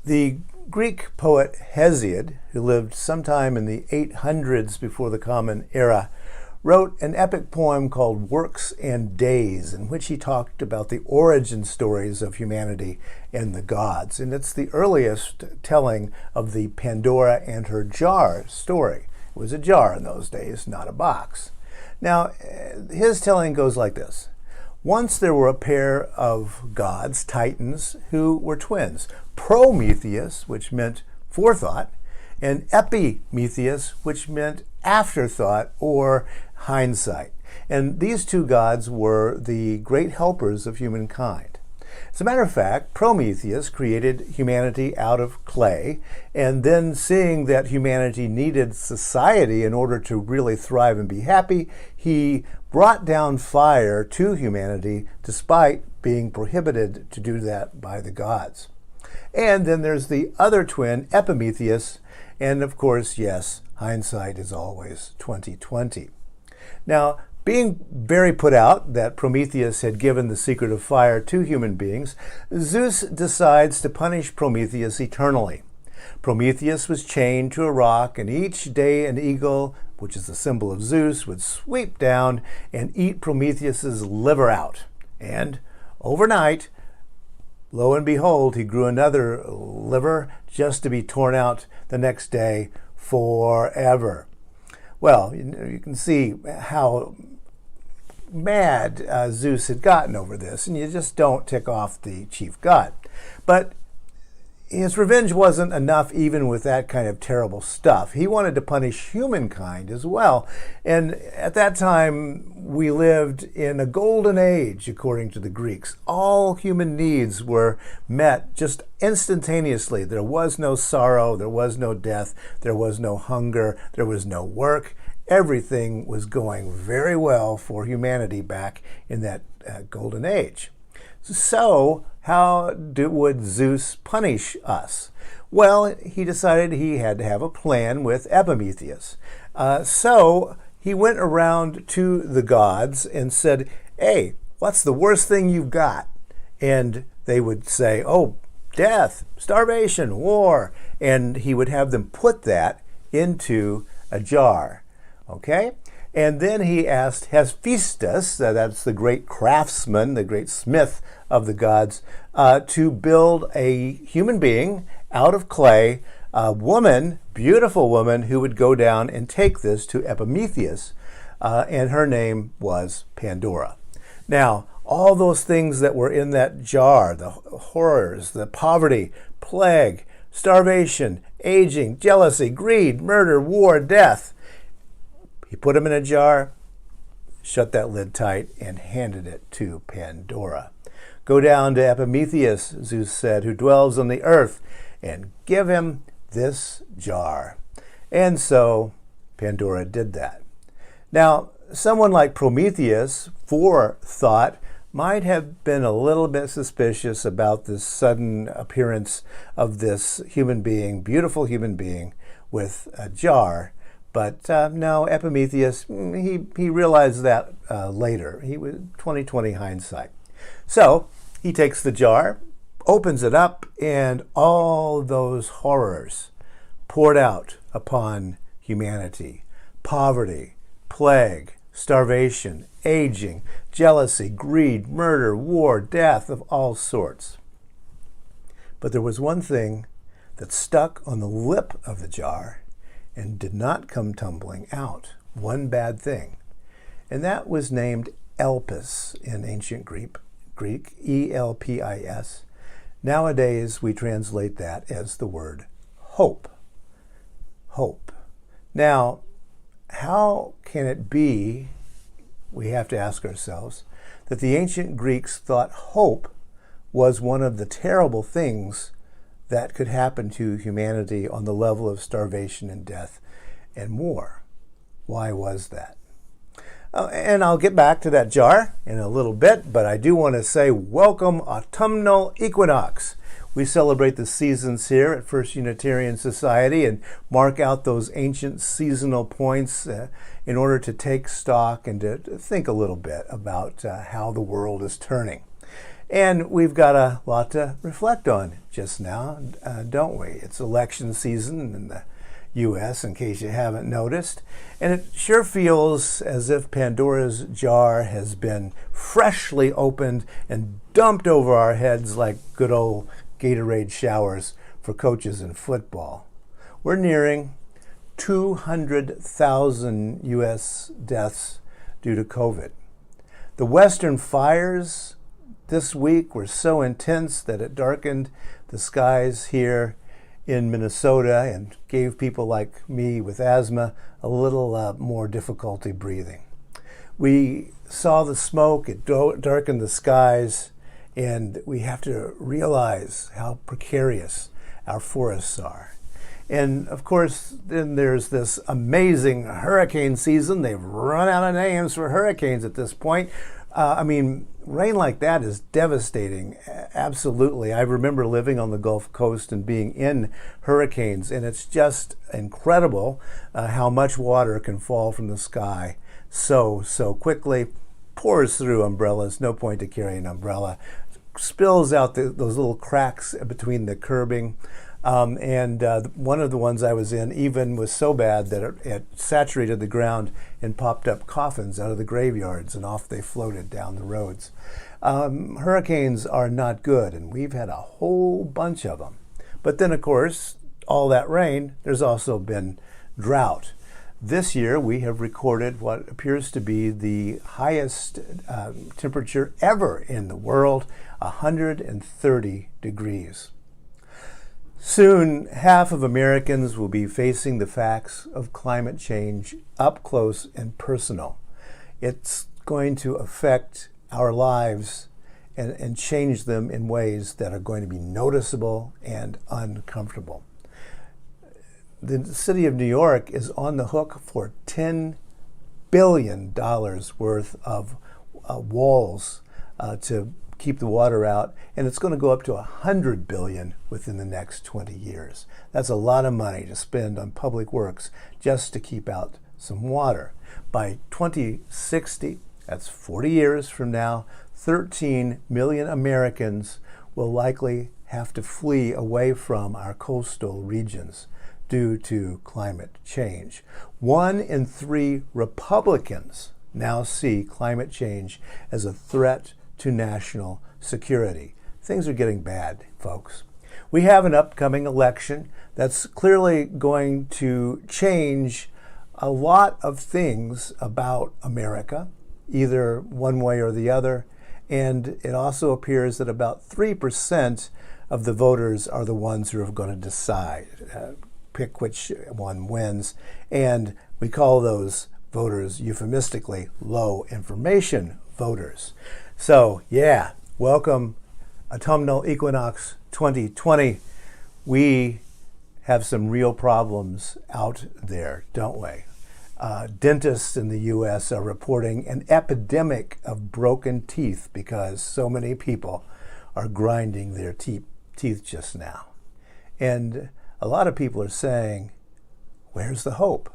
The Greek poet Hesiod, who lived sometime in the 800s before the Common Era, wrote an epic poem called Works and Days, in which he talked about the origin stories of humanity and the gods. And it's the earliest telling of the Pandora and her jar story. It was a jar in those days, not a box. Now, his telling goes like this. Once there were a pair of gods, titans, who were twins. Prometheus, which meant forethought, and Epimetheus, which meant afterthought or hindsight. And these two gods were the great helpers of humankind. As a matter of fact, Prometheus created humanity out of clay, and then seeing that humanity needed society in order to really thrive and be happy, he brought down fire to humanity despite being prohibited to do that by the gods. And then there's the other twin, Epimetheus, and of course, yes, hindsight is always 20/20. Now, being very put out that Prometheus had given the secret of fire to human beings, Zeus decides to punish Prometheus eternally. Prometheus was chained to a rock, and each day an eagle, which is the symbol of Zeus, would sweep down and eat Prometheus's liver out. And overnight, lo and behold, he grew another liver just to be torn out the next day forever. Well, you can see how mad Zeus had gotten over this, and you just don't tick off the chief god. But his revenge wasn't enough even with that kind of terrible stuff. He wanted to punish humankind as well. And at that time, we lived in a golden age, according to the Greeks. All human needs were met just instantaneously. There was no sorrow, there was no death, there was no hunger, there was no work. Everything was going very well for humanity back in that golden age. So, how would Zeus punish us? Well, he decided he had to have a plan with Epimetheus. So, he went around to the gods and said, hey, what's the worst thing you've got? And they would say, oh, death, starvation, war. And he would have them put that into a jar. Okay? And then he asked Hephaestus, that's the great craftsman, the great smith of the gods, to build a human being out of clay, a woman, beautiful woman, who would go down and take this to Epimetheus, and her name was Pandora. Now, all those things that were in that jar, the horrors, the poverty, plague, starvation, aging, jealousy, greed, murder, war, death, he put them in a jar, shut that lid tight, and handed it to Pandora. Go down to Epimetheus, Zeus said, who dwells on the earth, and give him this jar. And so Pandora did that. Now, someone like Prometheus, forethought, might have been a little bit suspicious about this sudden appearance of this human being, beautiful human being, with a jar. But no, Epimetheus, he realized that later. He was 20/20 hindsight. So he takes the jar, opens it up, and all those horrors poured out upon humanity. Poverty, plague, starvation, aging, jealousy, greed, murder, war, death of all sorts. But there was one thing that stuck on the lip of the jar and did not come tumbling out. One bad thing. And that was named Elpis in ancient Greek, E-L-P-I-S. Nowadays, we translate that as the word hope. Hope. Now, how can it be, we have to ask ourselves, that the ancient Greeks thought hope was one of the terrible things that could happen to humanity on the level of starvation and death and war? Why was that? And I'll get back to that jar in a little bit, but I do want to say welcome autumnal equinox. We celebrate the seasons here at First Unitarian Society and mark out those ancient seasonal points in order to take stock and to think a little bit about how the world is turning. And we've got a lot to reflect on just now, don't we? It's election season in the U.S., in case you haven't noticed. And it sure feels as if Pandora's jar has been freshly opened and dumped over our heads like good old Gatorade showers for coaches in football. We're nearing 200,000 U.S. deaths due to COVID. The western fires this week were so intense that it darkened the skies here in Minnesota and gave people like me with asthma a little more difficulty breathing. We saw the smoke, it darkened the skies, and we have to realize how precarious our forests are. And of course, then there's this amazing hurricane season. They've run out of names for hurricanes at this point. Rain like that is devastating, absolutely. I remember living on the Gulf Coast and being in hurricanes, and it's just incredible how much water can fall from the sky so quickly. Pours through umbrellas, no point to carry an umbrella. Spills out those little cracks between the curbing. One of the ones I was in even was so bad that it saturated the ground and popped up coffins out of the graveyards, and off they floated down the roads. Hurricanes are not good, and we've had a whole bunch of them. But then, of course, all that rain, there's also been drought. This year, we have recorded what appears to be the highest temperature ever in the world, 130 degrees. Soon, half of Americans will be facing the facts of climate change up close and personal. It's going to affect our lives and change them in ways that are going to be noticeable and uncomfortable. The city of New York is on the hook for $10 billion worth of walls to keep the water out, and it's going to go up to $100 billion within the next 20 years. That's a lot of money to spend on public works just to keep out some water. By 2060, that's 40 years from now, 13 million Americans will likely have to flee away from our coastal regions due to climate change. 1 in 3 Republicans now see climate change as a threat to national security. Things are getting bad, folks. We have an upcoming election that's clearly going to change a lot of things about America, either one way or the other. And it also appears that about 3% of the voters are the ones who are going to decide, pick which one wins. And we call those voters euphemistically low information voters. So, yeah, welcome Autumnal Equinox 2020. We have some real problems out there, don't we? Dentists in the U.S. are reporting an epidemic of broken teeth because so many people are grinding their teeth just now. And a lot of people are saying, where's the hope?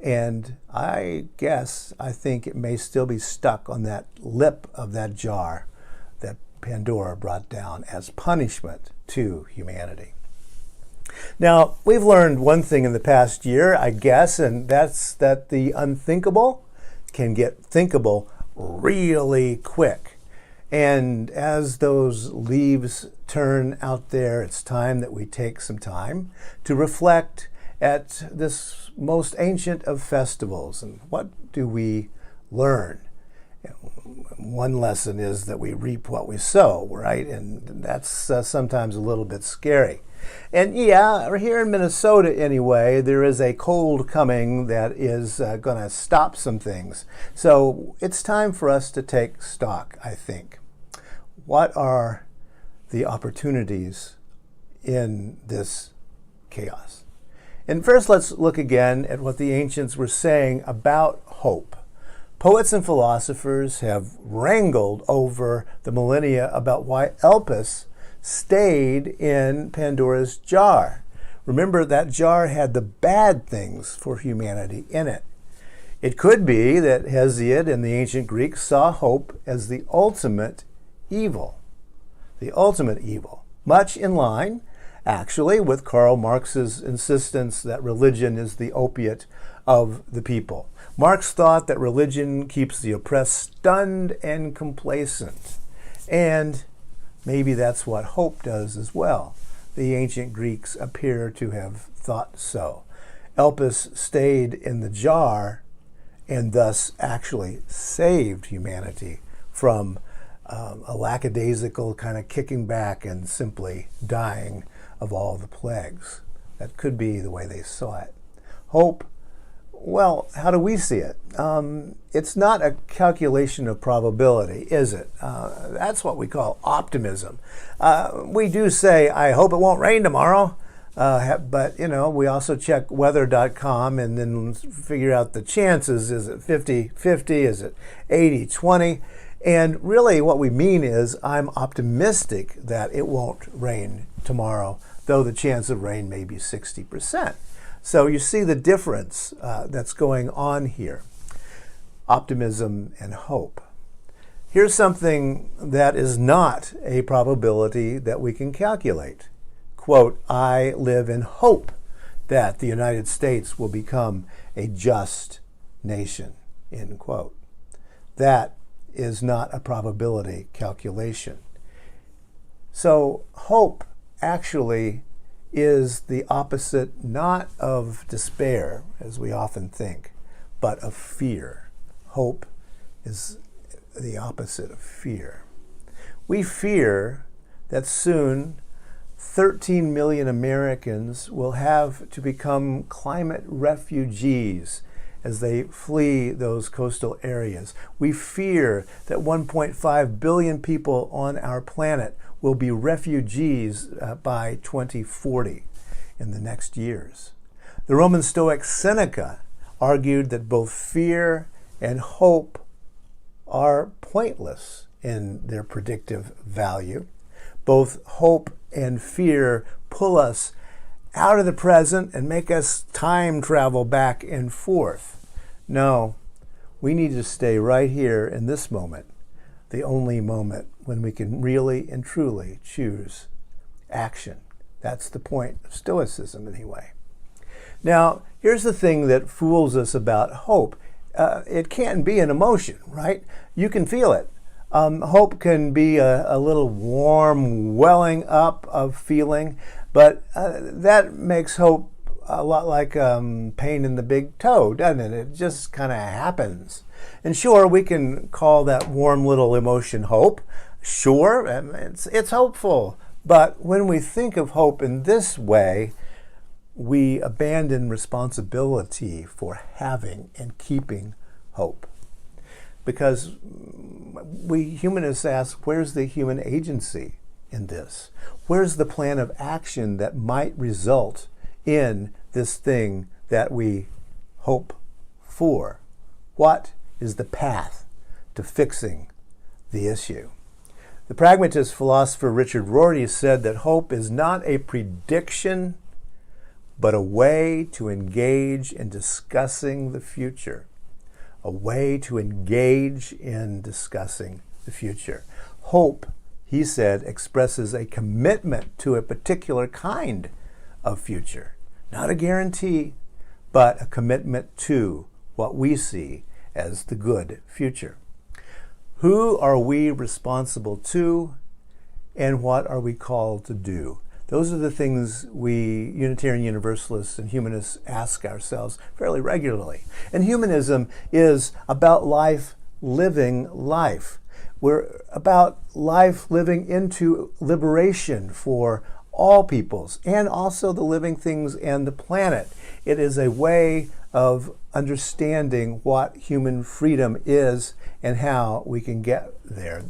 And I think it may still be stuck on that lip of that jar that Pandora brought down as punishment to humanity. Now, we've learned one thing in the past year, I guess, and that's that the unthinkable can get thinkable really quick. And as those leaves turn out there, it's time that we take some time to reflect at this most ancient of festivals. And what do we learn? One lesson is that we reap what we sow, right? And that's sometimes a little bit scary. And yeah, here in Minnesota anyway, there is a cold coming that is going to stop some things. So it's time for us to take stock, I think. What are the opportunities in this chaos? And first, let's look again at what the ancients were saying about hope. Poets and philosophers have wrangled over the millennia about why Elpis stayed in Pandora's jar. Remember, that jar had the bad things for humanity in it. It could be that Hesiod and the ancient Greeks saw hope as the ultimate evil, the ultimate evil, much in line, actually, with Karl Marx's insistence that religion is the opiate of the people. Marx thought that religion keeps the oppressed stunned and complacent. And maybe that's what hope does as well. The ancient Greeks appear to have thought so. Elpis stayed in the jar and thus actually saved humanity from a lackadaisical kind of kicking back and simply dying of all the plagues. That could be the way they saw it. Hope, well, how do we see it? It's not a calculation of probability, is it? That's what we call optimism. We do say, I hope it won't rain tomorrow, but we also check weather.com and then figure out the chances. Is it 50-50? Is it 80-20? And really what we mean is I'm optimistic that it won't rain tomorrow, though the chance of rain may be 60%. So you see the difference that's going on here. Optimism and hope. Here's something that is not a probability that we can calculate. Quote, I live in hope that the United States will become a just nation, end quote. That is not a probability calculation. So hope actually is the opposite not of despair, as we often think, but of fear. Hope is the opposite of fear. We fear that soon 13 million Americans will have to become climate refugees as they flee those coastal areas. We fear that 1.5 billion people on our planet will be refugees by 2040 in the next years. The Roman Stoic Seneca argued that both fear and hope are pointless in their predictive value. Both hope and fear pull us out of the present and make us time travel back and forth. No, we need to stay right here in this moment, the only moment when we can really and truly choose action. That's the point of Stoicism anyway. Now, here's the thing that fools us about hope. It can be an emotion, right? You can feel it. Hope can be a little warm welling up of feeling, but that makes hope a lot like pain in the big toe, doesn't it? It just kind of happens. And sure, we can call that warm little emotion hope. Sure, it's hopeful. But when we think of hope in this way, we abandon responsibility for having and keeping hope. Because we humanists ask, where's the human agency in this? Where's the plan of action that might result in this thing that we hope for? What is the path to fixing the issue? The pragmatist philosopher Richard Rorty said that hope is not a prediction, but a way to engage in discussing the future. A way to engage in discussing the future. Hope, he said, expresses a commitment to a particular kind of future. Not a guarantee, but a commitment to what we see as the good future. Who are we responsible to, and what are we called to do? Those are the things we Unitarian Universalists and humanists ask ourselves fairly regularly. And humanism is about life living life. We're about life living into liberation for all peoples and also the living things and the planet. It is a way of understanding what human freedom is and how we can get there.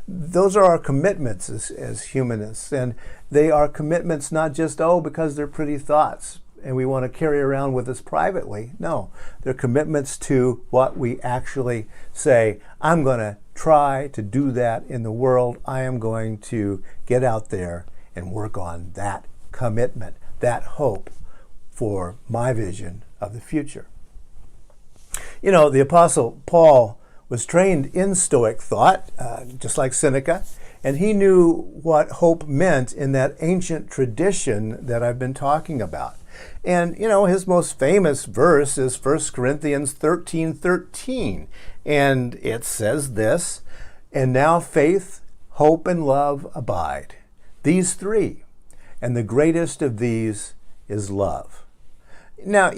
Those are our commitments as humanists, and they are commitments not just, because they're pretty thoughts and we want to carry around with us privately. No, they're commitments to what we actually say, I'm going to try to do that in the world. I am going to get out there and work on that commitment, that hope for my vision of the future. You know, the Apostle Paul was trained in Stoic thought, just like Seneca, And he knew what hope meant in that ancient tradition that I've been talking about. And, his most famous verse is 1 Corinthians 13:13. And it says this, "And now faith, hope, and love abide. These three. And the greatest of these is love." Now,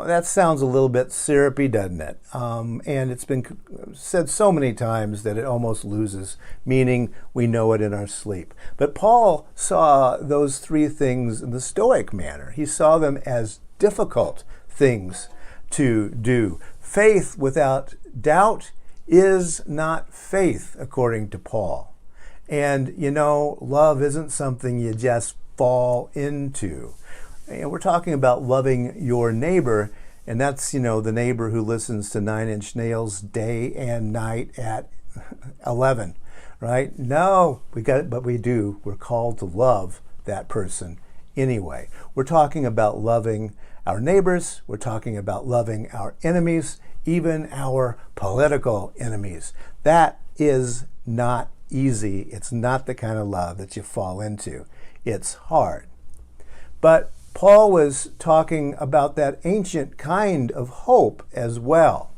that sounds a little bit syrupy, doesn't it? And it's been said so many times that it almost loses meaning. We know it in our sleep. But Paul saw those three things in the Stoic manner. He saw them as difficult things to do. Faith without doubt is not faith, according to Paul. And, love isn't something you just fall into. And we're talking about loving your neighbor, and that's, the neighbor who listens to Nine Inch Nails day and night at 11, right? No, but we do. We're called to love that person anyway. We're talking about loving our neighbors. We're talking about loving our enemies, even our political enemies. That is not easy. It's not the kind of love that you fall into. It's hard. But Paul was talking about that ancient kind of hope as well.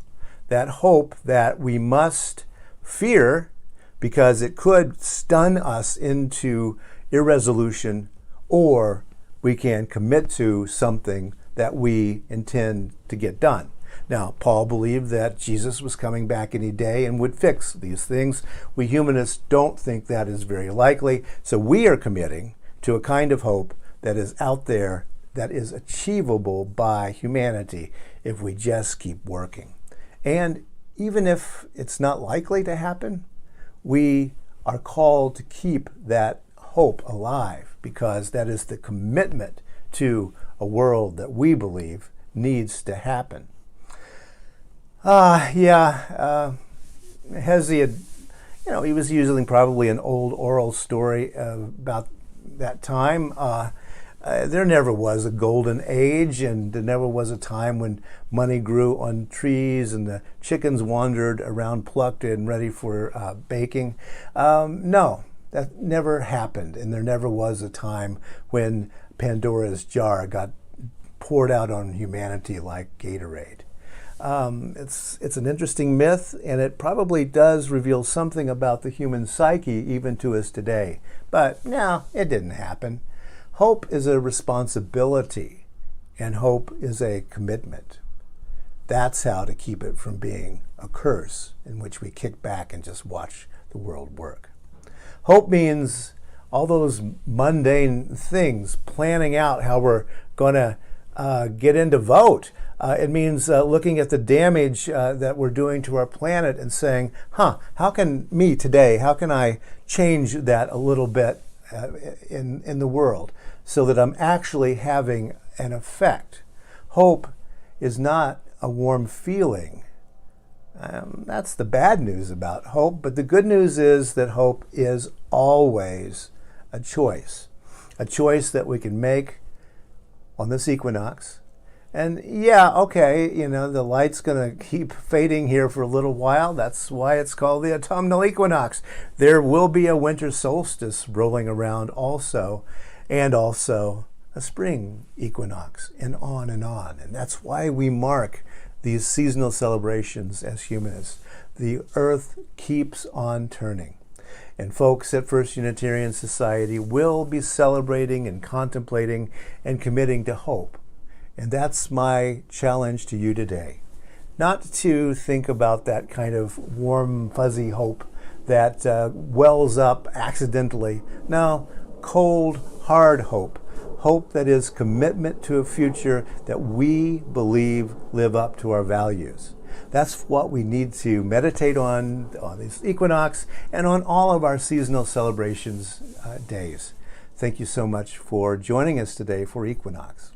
That hope that we must fear because it could stun us into irresolution, or we can commit to something that we intend to get done. Now, Paul believed that Jesus was coming back any day and would fix these things. We humanists don't think that is very likely, so we are committing to a kind of hope that is out there, that is achievable by humanity if we just keep working. And even if it's not likely to happen, we are called to keep that hope alive, because that is the commitment to a world that we believe needs to happen. Hesiod, he was using probably an old oral story about that time. There never was a golden age, and there never was a time when money grew on trees and the chickens wandered around plucked and ready for baking. No, that never happened, and there never was a time when Pandora's jar got poured out on humanity like Gatorade. It's an interesting myth, and it probably does reveal something about the human psyche even to us today. But no, it didn't happen. Hope is a responsibility, and hope is a commitment. That's how to keep it from being a curse in which we kick back and just watch the world work. Hope means all those mundane things, planning out how we're going to get in to vote. It means looking at the damage that we're doing to our planet and saying, how can I change that a little bit in the world so that I'm actually having an effect? Hope is not a warm feeling. That's the bad news about hope, but the good news is that hope is always a choice that we can make on this equinox. And the light's going to keep fading here for a little while. That's why it's called the autumnal equinox. There will be a winter solstice rolling around also, and also a spring equinox, and on and on. And that's why we mark these seasonal celebrations as humanists. The earth keeps on turning. And folks at First Unitarian Society will be celebrating and contemplating and committing to hope. And that's my challenge to you today. Not to think about that kind of warm, fuzzy hope that wells up accidentally. No, cold, hard hope. Hope that is commitment to a future that we believe live up to our values. That's what we need to meditate on this equinox and on all of our seasonal celebrations days. Thank you so much for joining us today for Equinox.